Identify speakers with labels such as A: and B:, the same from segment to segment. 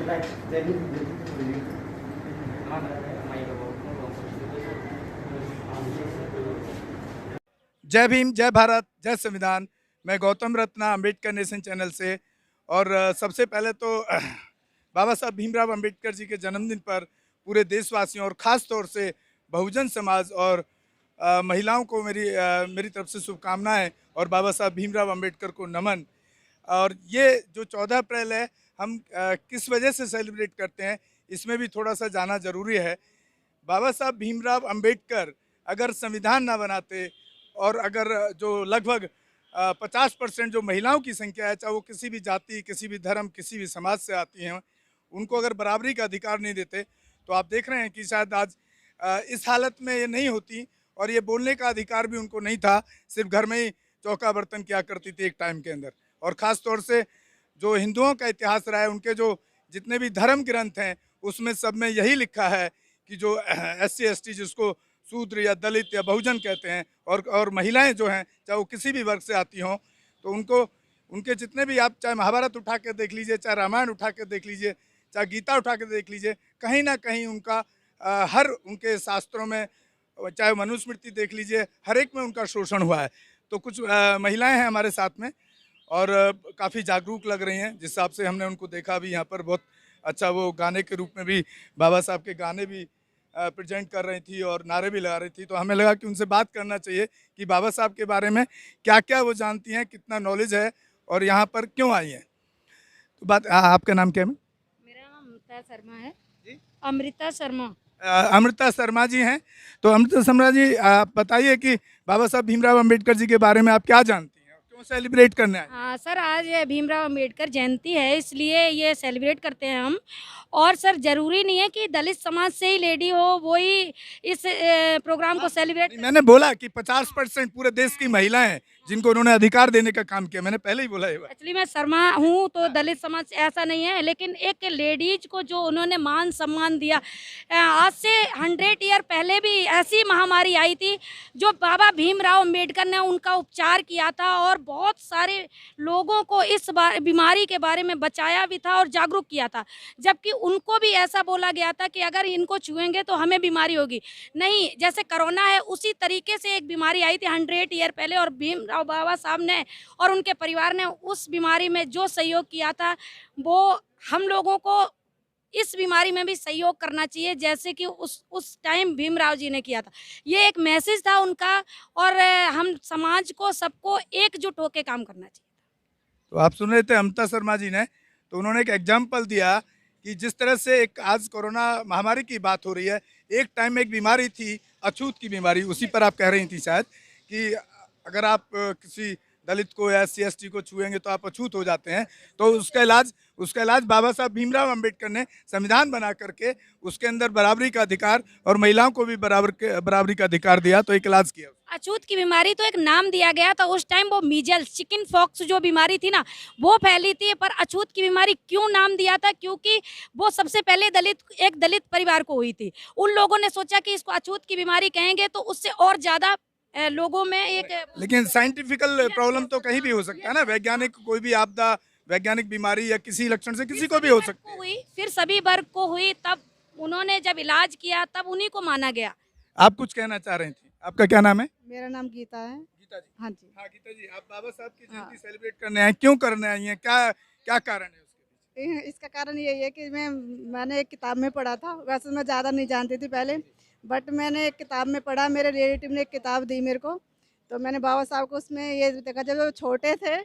A: जय भीम, जय भारत, जय संविधान। मैं गौतम रत्ना अम्बेडकर नेशन चैनल से। और सबसे पहले तो बाबा साहब भीमराव अम्बेडकर जी के जन्मदिन पर पूरे देशवासियों और ख़ास तौर से बहुजन समाज और महिलाओं को मेरी तरफ से शुभकामनाएं और बाबा साहब भीमराव अम्बेडकर को नमन। और ये जो 14 अप्रैल है, हम किस वजह से सेलिब्रेट करते हैं, इसमें भी थोड़ा सा जाना ज़रूरी है। बाबा साहब भीमराव अम्बेडकर अगर संविधान ना बनाते और अगर जो लगभग 50% जो महिलाओं की संख्या है, चाहे वो किसी भी जाति, किसी भी धर्म, किसी भी समाज से आती हैं, उनको अगर बराबरी का अधिकार नहीं देते तो आप देख रहे हैं कि शायद आज इस हालत में ये नहीं होती। और ये बोलने का अधिकार भी उनको नहीं था, सिर्फ घर में ही चौका बर्तन किया करती थी एक टाइम के अंदर। और ख़ास तौर से जो हिंदुओं का इतिहास रहा है, उनके जो जितने भी धर्म ग्रंथ हैं उसमें सब में यही लिखा है कि जो SC ST जिसको शूद्र या दलित या बहुजन कहते हैं, और महिलाएं जो हैं चाहे वो किसी भी वर्ग से आती हों, तो उनको उनके जितने भी, आप चाहे महाभारत उठा के देख लीजिए, चाहे रामायण उठा के देख लीजिए, चाहे गीता उठा के देख लीजिए, कहीं ना कहीं उनका हर उनके शास्त्रों में, चाहे मनुस्मृति देख लीजिए, हर एक में उनका शोषण हुआ है। तो कुछ महिलाएं हैं हमारे साथ में और काफ़ी जागरूक लग रही हैं, जिस हिसाब से हमने उनको देखा भी यहाँ पर। बहुत अच्छा, वो गाने के रूप में भी बाबा साहब के गाने भी प्रेजेंट कर रही थी और नारे भी लगा रही थी। तो हमें लगा कि उनसे बात करना चाहिए कि बाबा साहब के बारे में क्या क्या वो जानती हैं, कितना नॉलेज है और यहाँ पर क्यों आई हैं। तो आपका नाम क्या है?
B: मेरा नाम अमृता शर्मा है
A: जी?
B: अमृता शर्मा।
A: अमृता शर्मा जी हैं। तो अमृता शर्मा जी, आप बताइए कि बाबा साहब भीमराव अम्बेडकर जी के बारे में आप क्या जानती हैं और क्यों सेलिब्रेट करने आए?
B: हाँ सर, आज भीमराव अम्बेडकर जयंती है, इसलिए ये सेलिब्रेट करते हैं हम। और सर, जरूरी नहीं है कि दलित समाज से ही लेडी हो वो ही इस प्रोग्राम को सेलिब्रेट।
A: मैंने बोला कि 50% पूरे देश की महिलाएं हैं जिनको उन्होंने अधिकार देने का काम किया। मैंने पहले ही बोला ये बात।
B: एक्चुअली मैं शर्मा हूँ, तो दलित समाज ऐसा नहीं है, लेकिन एक लेडीज को जो उन्होंने मान सम्मान दिया। आज से 100 ईयर पहले भी ऐसी महामारी आई थी जो बाबा भीमराव अम्बेडकर ने उनका उपचार किया था और बहुत सारे लोगों को इस बीमारी के बारे में बचाया भी था और जागरूक किया था। जबकि उनको भी ऐसा बोला गया था कि अगर इनको छुएंगे तो हमें बीमारी होगी। नहीं, जैसे कोरोना है उसी तरीके से एक बीमारी आई थी 100 ईयर पहले, और भीमराव बाबा साहब ने और उनके परिवार ने उस बीमारी में जो सहयोग किया था, वो हम लोगों को इस बीमारी में भी सहयोग करना चाहिए, जैसे कि उस टाइम भीमराव जी ने किया था। ये एक मैसेज था उनका, और हम समाज को सबको एकजुट होकर काम करना चाहिए।
A: तो आप सुन रहे थे अमृता शर्मा जी ने, तो उन्होंने एक एग्जाम्पल दिया कि जिस तरह से एक आज कोरोना महामारी की बात हो रही है, एक टाइम में एक बीमारी थी अछूत की बीमारी, उसी पर आप कह रही थी शायद, कि अगर आप किसी दलित को या SC ST को छुएंगे तो आप अछूत हो जाते हैं। तो उसका इलाज बाबा साहब भीमराव अम्बेडकर ने संविधान बना करके उसके अंदर बराबरी का अधिकार और महिलाओं को भी बराबरी का अधिकार दिया, तो एक इलाज किया।
B: अछूत की बीमारी तो एक नाम दिया गया था उस टाइम, वो मीजल्स, चिकन फॉक्स जो बीमारी थी ना, वो फैली थी। पर अछूत की बीमारी क्यों नाम दिया था? क्योंकि वो सबसे पहले एक दलित परिवार को हुई थी। उन लोगों ने सोचा कि इसको अछूत की बीमारी कहेंगे तो उससे और ज्यादा लोगों में एक।
A: लेकिन साइंटिफिकल प्रॉब्लम तो कहीं भी हो सकता है ना, वैज्ञानिक कोई भी आपदा, वैज्ञानिक बीमारी या किसी लक्षण से किसी को भी हो सकती है।
B: हुई, फिर सभी वर्ग को हुई, तब उन्होंने जब इलाज किया तब उन्हीं को माना गया।
A: आप कुछ कहना चाह रही थी, आपका क्या नाम है?
C: मेरा नाम गीता है।
A: गीता जी।
C: हाँ जी।
A: हाँ गीता जी, आप बाबा साहब की जयंती सेलिब्रेट करने आए, क्यों करने आई हैं, क्या क्या कारण है उसके?
C: इसका कारण यही है कि मैंने एक किताब में पढ़ा था, वैसे मैं ज़्यादा नहीं जानती थी पहले, बट मैंने एक किताब में पढ़ा, मेरे रिलेटिव ने एक किताब दी मेरे को, तो मैंने बाबा साहब को उसमें ये देखा, जब वो छोटे थे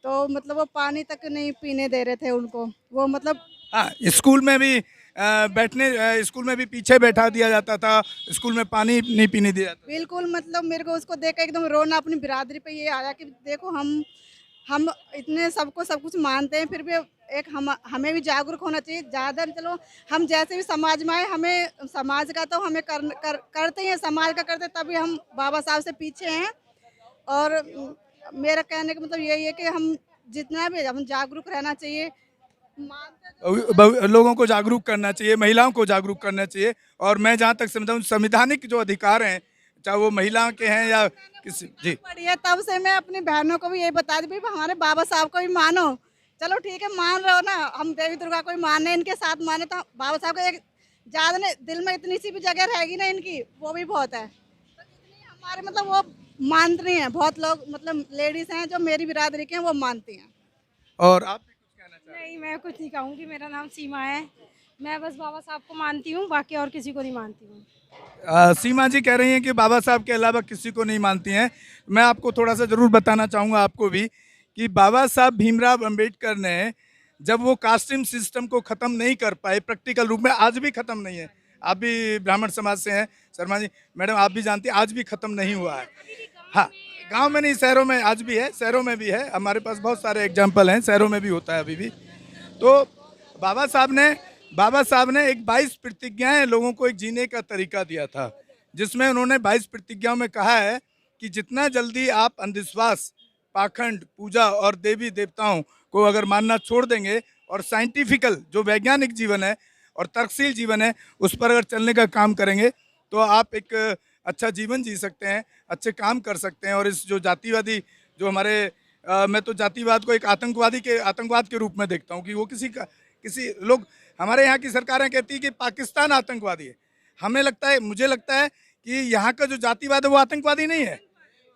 C: तो मतलब वो पानी तक नहीं पीने दे रहे थे उनको, वो मतलब।
A: हाँ, स्कूल में भी स्कूल में भी पीछे बैठा दिया जाता था, स्कूल में पानी नहीं पीने दिया जाता।
C: बिल्कुल, मतलब मेरे को उसको देख कर एकदम रोना अपनी बिरादरी पे ये आया कि देखो हम इतने सबको सब कुछ मानते हैं, फिर भी एक हमें भी जागरूक होना चाहिए। ज़्यादा चलो हम जैसे भी समाज में आए, हमें समाज का तो हमें करते ही हैं, समाज का करते, तभी हम बाबा साहब से पीछे हैं। और मेरा कहने का मतलब यही है कि हम जितना भी हम जागरूक रहना चाहिए,
A: लोगों को जागरूक करना चाहिए, महिलाओं को जागरूक करना चाहिए। और मैं जहाँ तक समझता हूँ, संवैधानिक जो अधिकार हैं, चाहे वो महिलाओं के हैं या किसी। जी,
C: पढ़ी है, तब से मैं अपनी बहनों को भी यही बता दी, भाई हमारे बाबा साहब को भी मानो, चलो ठीक है, मान रहे हो ना, हम देवी दुर्गा कोई माने, इनके साथ माने, तो बाबा साहब का एक ज्यादा नहीं, दिल में इतनी सी भी जगह रहेगी ना इनकी, वो भी बहुत है। तो इतनी हमारे मतलब वो मानती हैं, बहुत लोग मतलब लेडीज हैं जो मेरी बिरादरी के हैं, वो मानती हैं।
A: और आप भी कुछ कहना चाह रहे
D: नहीं, मैं कुछ नहीं कहूँगी। मेरा नाम सीमा है। मैं बस बाबा साहब को मानती हूँ, बाकी और किसी को नहीं मानती हूँ।
A: सीमा जी कह रही हैं कि बाबा साहब के अलावा किसी को नहीं मानती हैं। मैं आपको थोड़ा सा ज़रूर बताना चाहूँगा आपको भी कि बाबा साहब भीमराव अंबेडकर ने जब वो कास्टिंग सिस्टम को ख़त्म नहीं कर पाए प्रैक्टिकल रूप में, आज भी ख़त्म नहीं है, आप भी ब्राह्मण समाज से हैं शर्मा जी, मैडम आप भी जानती हैं, आज भी ख़त्म नहीं हुआ है। हाँ, गांव में नहीं, शहरों में आज भी है, शहरों में भी है, हमारे पास बहुत सारे एग्जाम्पल हैं, शहरों में भी होता है अभी भी। तो बाबा साहब ने एक 22 प्रतिज्ञाएं लोगों को एक जीने का तरीका दिया था, जिसमें उन्होंने 22 प्रतिज्ञाओं में कहा है कि जितना जल्दी आप अंधविश्वास, पाखंड, पूजा और देवी देवताओं को अगर मानना छोड़ देंगे और साइंटिफिकल जो वैज्ञानिक जीवन है और तर्कशील जीवन है उस पर अगर चलने का काम करेंगे तो आप एक अच्छा जीवन जी सकते हैं, अच्छे काम कर सकते हैं। और इस जो जातिवादी जो हमारे मैं तो जातिवाद को एक आतंकवाद के रूप में देखता हूँ कि वो किसी लोग, हमारे यहाँ की सरकारें कहती है कि पाकिस्तान आतंकवादी है। मुझे लगता है कि यहाँ का जो जातिवाद है वो आतंकवादी नहीं है।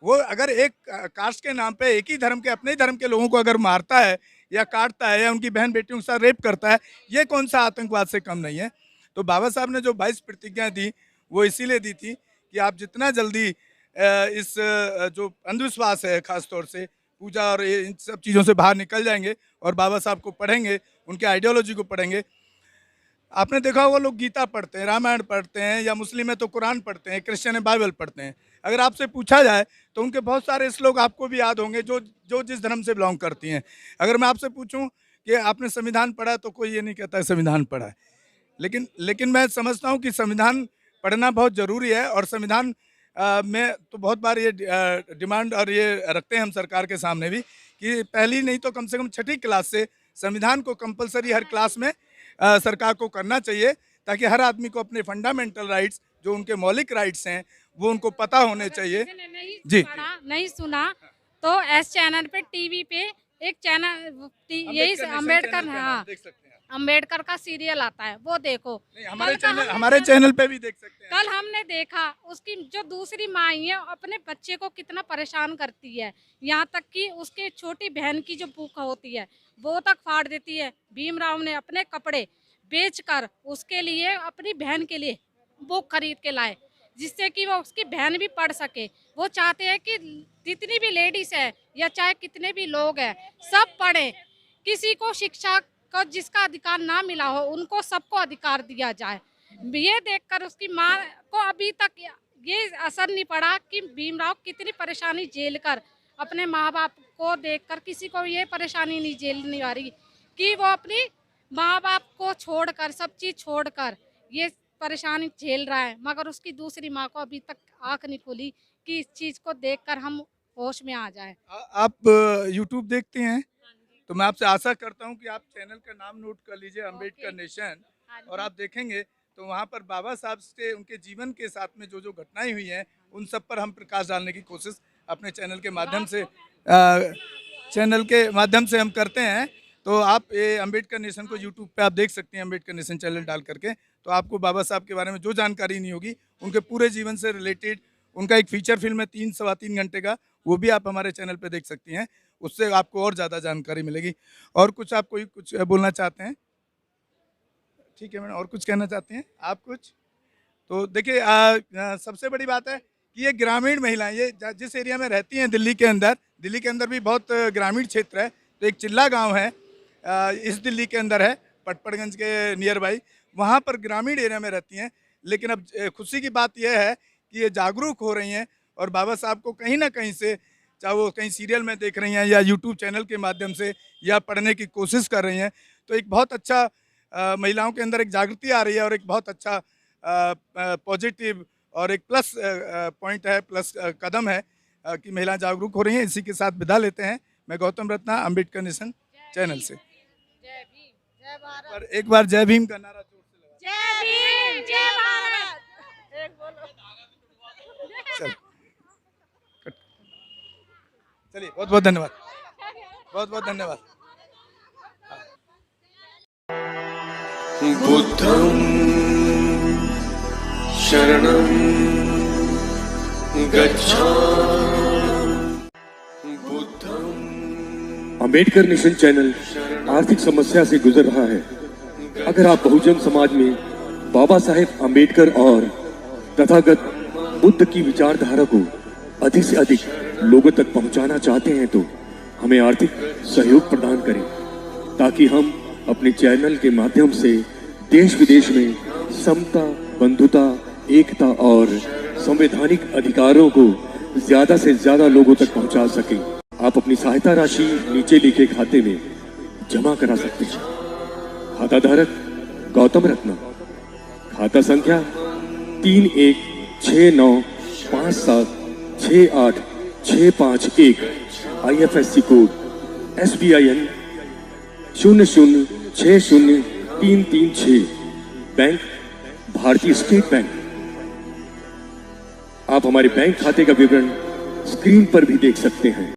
A: वो अगर एक कास्ट के नाम पे एक ही धर्म के, अपने ही धर्म के लोगों को अगर मारता है या काटता है या उनकी बहन बेटियों के साथ रेप करता है, ये कौन सा आतंकवाद से कम नहीं है। तो बाबा साहब ने जो 22 प्रतिज्ञाएं दी वो इसीलिए दी थी कि आप जितना जल्दी इस जो अंधविश्वास है, खास तौर से पूजा और इन सब चीज़ों से बाहर निकल जाएंगे और बाबा साहब को पढ़ेंगे, उनके आइडियोलॉजी को पढ़ेंगे। आपने देखा होगा लोग गीता पढ़ते हैं, रामायण पढ़ते हैं, या मुस्लिम है तो कुरान पढ़ते हैं, क्रिश्चियन है बाइबल पढ़ते हैं। अगर आपसे पूछा जाए तो उनके बहुत सारे श्लोक आपको भी याद होंगे जो जिस धर्म से बिलोंग करती हैं। अगर मैं आपसे पूछूं कि आपने संविधान पढ़ा तो कोई ये नहीं कहता है संविधान पढ़ा है, लेकिन मैं समझता हूं कि संविधान पढ़ना बहुत ज़रूरी है। और संविधान में तो बहुत बार ये डिमांड और ये रखते हैं हम सरकार के सामने भी कि पहली नहीं तो कम से कम 6ठी क्लास से संविधान को कंपलसरी हर क्लास में सरकार को करना चाहिए, ताकि हर आदमी को अपने फंडामेंटल राइट्स, जो उनके मौलिक राइट्स हैं, वो उनको पता होने चाहिए। जी,
B: नहीं सुना तो एस चैनल पे, टीवी पे एक चैनल यही अम्बेडकर, हाँ,
A: देख सकते हैं।
B: अम्बेडकर का सीरियल आता है, वो देखो।
A: नहीं, हमारे चैनल पे भी देख सकते हैं।
B: कल हमने देखा उसकी जो दूसरी माँ है अपने बच्चे को कितना परेशान करती है, यहाँ तक कि उसके छोटी बहन की जो भूख होती है वो तक फाड़ देती है। भीमराव ने अपने कपड़े बेचकर उसके लिए, अपनी बहन के लिए बुक खरीद के लाए, जिससे कि वो उसकी बहन भी पढ़ सके। वो चाहते हैं कि जितनी भी लेडीज है या चाहे कितने भी लोग हैं सब पढ़े, किसी को शिक्षा का जिसका अधिकार ना मिला हो उनको सबको अधिकार दिया जाए। ये देखकर उसकी माँ को अभी तक ये असर नहीं पड़ा कि भीमराव कितनी परेशानी झेल कर, अपने माँ बाप को देखकर किसी को ये परेशानी नहीं झेलनी आ रही कि वो अपनी माँ बाप को छोड़कर, सब चीज़ छोड़कर ये परेशानी झेल रहा है, मगर उसकी दूसरी माँ को अभी तक आँख नहीं खुली कि इस चीज़ को देखकर हम होश में आ जाए।
A: आप यूट्यूब देखते हैं तो मैं आपसे आशा करता हूं कि आप चैनल का नाम नोट कर लीजिए, अम्बेडकर नेशन, और आप देखेंगे तो वहां पर बाबा साहब से, उनके जीवन के साथ में जो जो घटनाएं हुई हैं उन सब पर हम प्रकाश डालने की कोशिश अपने चैनल के माध्यम से हम करते हैं। तो आप ये अम्बेडकर नेशन को यूट्यूब पे आप देख सकते हैं, अम्बेडकर नेशन चैनल डाल करके। तो आपको बाबा साहब के बारे में जो जानकारी नहीं होगी, उनके पूरे जीवन से रिलेटेड उनका एक फीचर फिल्म है 3 सवा 3 घंटे का, वो भी आप हमारे चैनल पे देख सकती हैं। उससे आपको और ज़्यादा जानकारी मिलेगी। और कुछ आप कुछ बोलना चाहते हैं? ठीक है मैडम, और कुछ कहना चाहते हैं आप कुछ? तो देखिए सबसे बड़ी बात है कि ये ग्रामीण महिलाएं, ये जिस एरिया में रहती हैं दिल्ली के अंदर भी बहुत ग्रामीण क्षेत्र है। तो एक चिल्ला गांव है, इस दिल्ली के अंदर है, पटपड़गंज के नियर बाई, वहाँ पर ग्रामीण एरिया में रहती हैं। लेकिन अब खुशी की बात यह है कि ये जागरूक हो रही हैं और बाबा साहब को कहीं ना कहीं से, चाहे वो कहीं सीरियल में देख रही हैं या यूट्यूब चैनल के माध्यम से या पढ़ने की कोशिश कर रही हैं, तो एक बहुत अच्छा महिलाओं के अंदर एक जागृति आ रही है और एक बहुत अच्छा पॉजिटिव और एक प्लस पॉइंट है, प्लस कदम है कि महिलाएं जागरूक हो रही हैं। इसी के साथ विदा लेते हैं। मैं गौतम रत्ना, अम्बेडकर नेशन चैनल से। एक बार जय भीम का नारा जोर से लगा।
B: जय भीम, जय भारत।
C: एक बोलो।
A: चलिए, बहुत बहुत धन्यवाद, बहुत बहुत धन्यवाद।
E: बुद्धं शरणं गच्छामि बुद्धं।
F: अंबेडकर नेशन चैनल आर्थिक समस्या से गुजर रहा है। अगर आप बहुजन समाज में बाबा साहेब अंबेडकर और तथागत बुद्ध की विचारधारा को अधिक से अधिक लोगों तक पहुंचाना चाहते हैं तो हमें आर्थिक सहयोग प्रदान करें, ताकि हम अपने चैनल के माध्यम से देश विदेश में समता, बंधुता, एकता और संवैधानिक अधिकारों को ज्यादा से ज्यादा लोगों तक पहुंचा सकें। आप अपनी सहायता राशि नीचे लिखे खाते में जमा करा सकते हैं। खाता धारक गौतम रत्न, खाता संख्या 316957686551, IFSC कोड SBIN 0060336, बैंक भारतीय स्टेट बैंक। आप हमारे बैंक खाते का विवरण स्क्रीन पर भी देख सकते हैं।